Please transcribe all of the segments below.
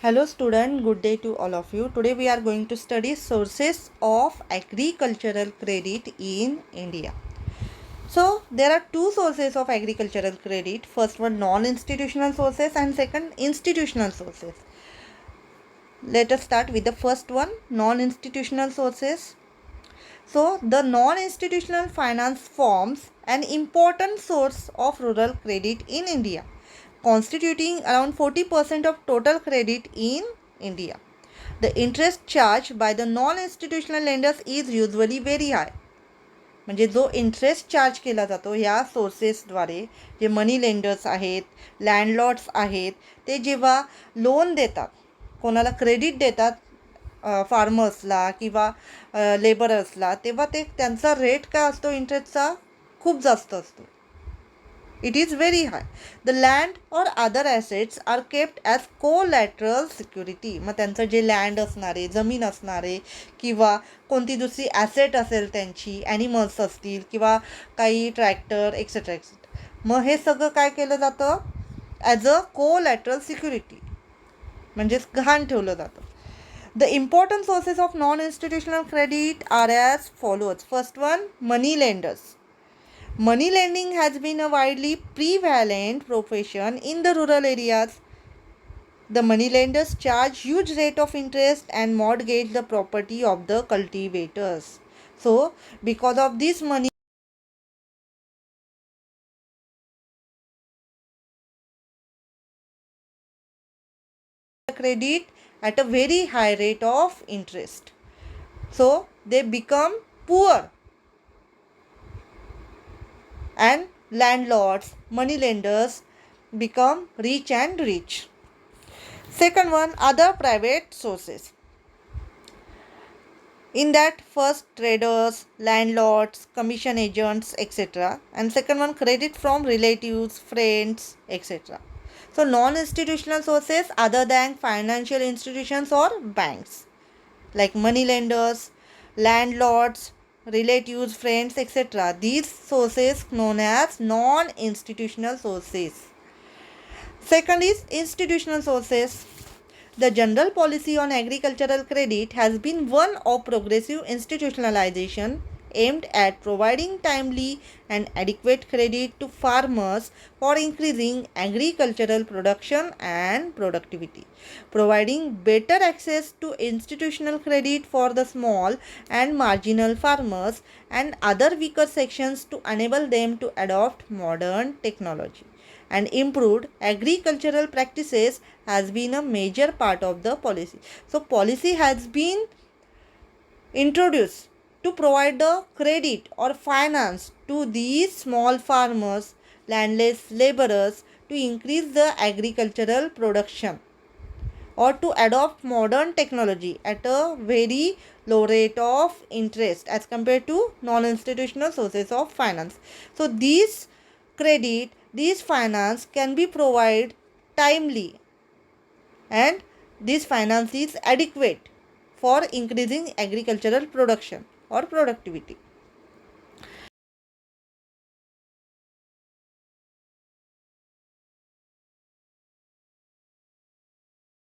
Hello student, good day to all of you. Today we are going to study sources of agricultural credit in India. So there are two sources of agricultural credit. First one non-institutional sources and second institutional sources. Let us start with the first one, non-institutional sources. So the non-institutional finance forms an important source of rural credit in India, constituting around 40% of total credit in India. The interest charged by the non-institutional lenders is usually very high. म्हणजे जो interest charge केला जातो ह्या सोर्सेसद्वारे, जे money lenders आहेत, लँडलॉर्ड्स आहेत, ते जेव्हा loan देतात, कोणाला क्रेडिट देतात फार्मर्सला किंवा लेबरर्सला, तेव्हा त्यांचा रेट काय असतो इंटरेस्टचा, खूप जास्त असतो. It is very high. The land or other assets are kept as collateral security. मग त्यांचं जे लँड असणारे, जमीन असणारे किंवा कोणती दुसरी ॲसेट असेल त्यांची, ॲनिमल्स असतील किंवा काही ट्रॅक्टर एक्सेट्रा एक्सेट्रा, मग हे सगळं काय केलं जातं ॲज अ कोलॅटरल सिक्युरिटी, म्हणजेच गहाण ठेवलं जातं. The important sources of non-institutional credit are as follows. First one, money lenders. Money lending has been a widely prevalent profession in the rural areas. The money lenders charge huge rate of interest and mortgage the property of the cultivators. So, because of this money credit at a very high rate of interest. So, they become poor. And landlords, money lenders become rich and rich. Second one, other private sources. In that, first traders, landlords, commission agents, etc. And second one, credit from relatives, friends, etc. So non-institutional sources other than financial institutions or banks, like money lenders, landlords, relatives, friends, etc. These sources known as non-institutional sources. Second is institutional sources. The general policy on agricultural credit has been one of progressive institutionalization aimed at providing timely and adequate credit to farmers for increasing agricultural production and productivity, providing better access to institutional credit for the small and marginal farmers and other weaker sections to enable them to adopt modern technology and improved agricultural practices has been a major part of the policy. So policy has been introduced to provide the credit or finance to these small farmers, landless laborers, to increase the agricultural production or to adopt modern technology at a very low rate of interest as compared to non-institutional sources of finance. So these credit, these finance can be provided timely and this finance is adequate for increasing agricultural production or productivity.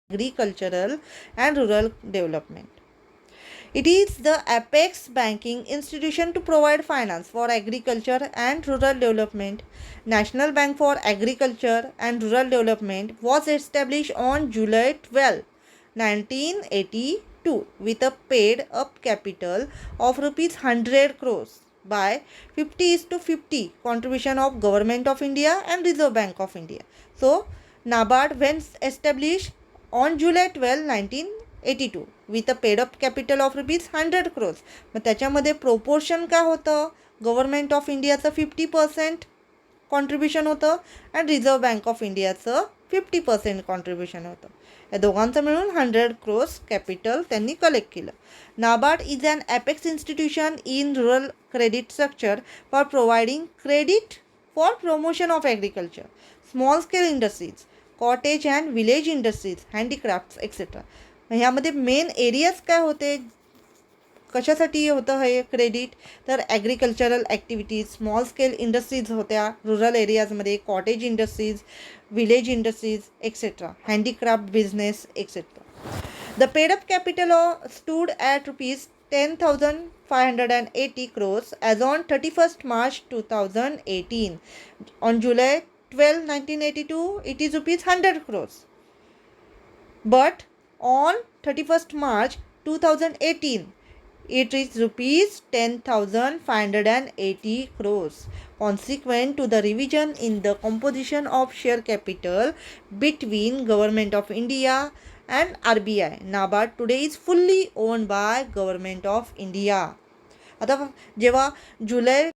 Agricultural and rural development. It is the apex banking institution to provide finance for agriculture and rural development. National Bank for Agriculture and Rural Development was established on July 12, 1982 with a paid up capital of rupees 100 crores by 50:50 contribution of Government of India and Reserve Bank of India. So, NABARD when established on July 12, 1982 with a paid up capital of rupees 100 crores. मग त्याच्यामध्ये proportion काय होतं, government of इंडियाचं 50% contribution होतं आणि reserve bank of इंडियाचं 50% contribution होतं. या दोघांचं मिळून 100 crores capital त्यांनी कलेक्ट केलं. NABARD is an apex institution in rural credit structure for providing credit for promotion of agriculture, small scale industries, cottage and village industries, handicrafts etcetera. ह्यामध्ये main areas काय होते, कशासाठी होतं हे क्रेडिट, तर agricultural activities, small scale industries होत्या rural एरियाजमध्ये, cottage industries, village industries etcetera, handicraft business etcetera. The paid up capital stood at rupees 10,580 crores as on 31st March 2018. On July 12, 1982, it is rupees 100 crores. But on 31st March 2018, it is rupees 10,580 crores. Consequent to the revision in the composition of share capital between Government of India and RBI, NABARD today is fully owned by Government of India. आता जेव्हा जुलै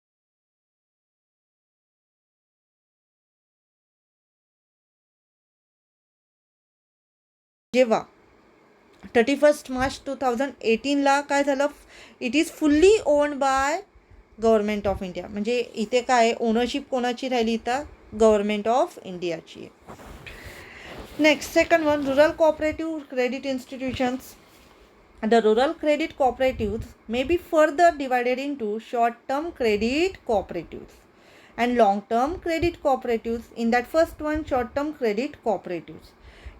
जेव्हा 31st मार्च 2018ला काय झालं, it is fully owned by government of India. म्हणजे इथे काय ownership कोणाची राहिली, इथं गव्हर्मेंट ऑफ इंडियाची आहे. Next second one, rural cooperative credit institutions. The rural credit cooperatives may be further divided into short-term credit cooperatives and long-term credit cooperatives. In that first one, short-term credit cooperatives,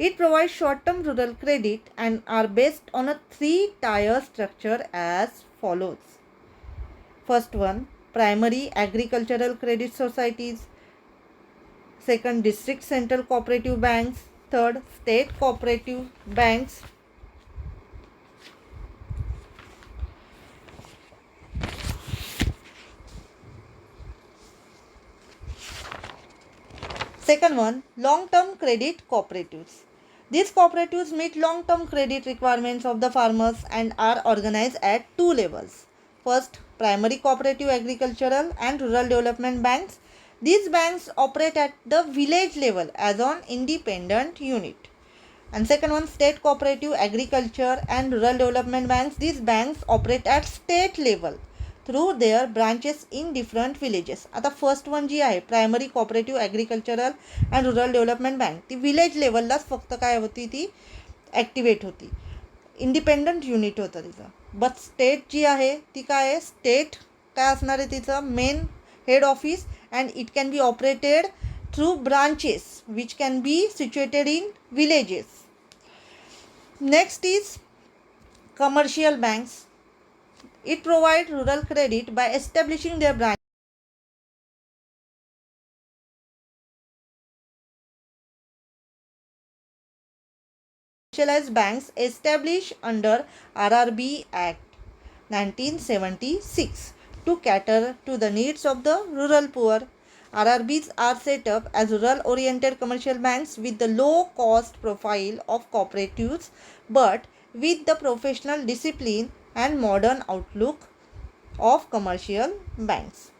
it provides short-term rural credit and are based on a three-tier structure as follows. First one, primary agricultural credit societies. Second, district central cooperative banks. Third, state cooperative banks. Second one, long-term credit cooperatives. These cooperatives meet long-term credit requirements of the farmers and are organized at two levels. First, primary cooperative agricultural and rural development banks. These banks operate at the village level as an independent unit. And second one, state cooperative agriculture and rural development banks. These banks operate at state level through their branches in different villages. आता first one जी आहे primary cooperative agricultural and rural development bank, ती village लेवललाच फक्त काय होती, ती activate होती, इंडिपेंडंट युनिट होतं तिचं. बट स्टेट जी आहे ती काय आहे, स्टेट काय असणार आहे तिचं main head office and it can be operated through branches which can be situated in villages. Next is commercial banks. It provides rural credit by establishing their branches. Specialized banks established under RRB Act 1976 to cater to the needs of the rural poor. RRBs are set up as rural-oriented commercial banks with the low-cost profile of cooperatives, but with the professional discipline and modern outlook of commercial banks.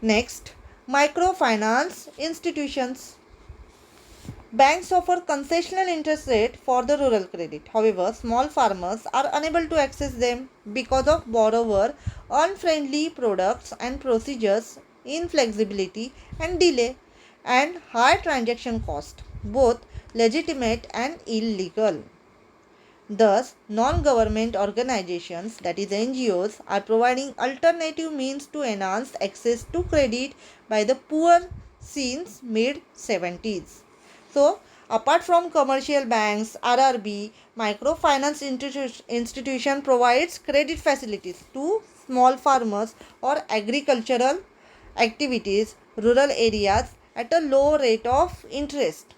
Next, microfinance institutions. Banks offer concessional interest rate for the rural credit. However, small farmers are unable to access them because of borrower unfriendly products and procedures, inflexibility and delay, and high transaction cost, both legitimate and illegal. Thus, non-government organizations, that is NGOs, are providing alternative means to enhance access to credit by the poor since mid-70s. So, apart from commercial banks, RRB, microfinance institution provides credit facilities to small farmers or agricultural activities, rural areas at a low rate of interest.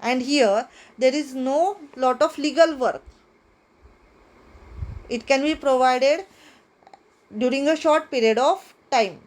And here, there is no lot of legal work. It can be provided during a short period of time.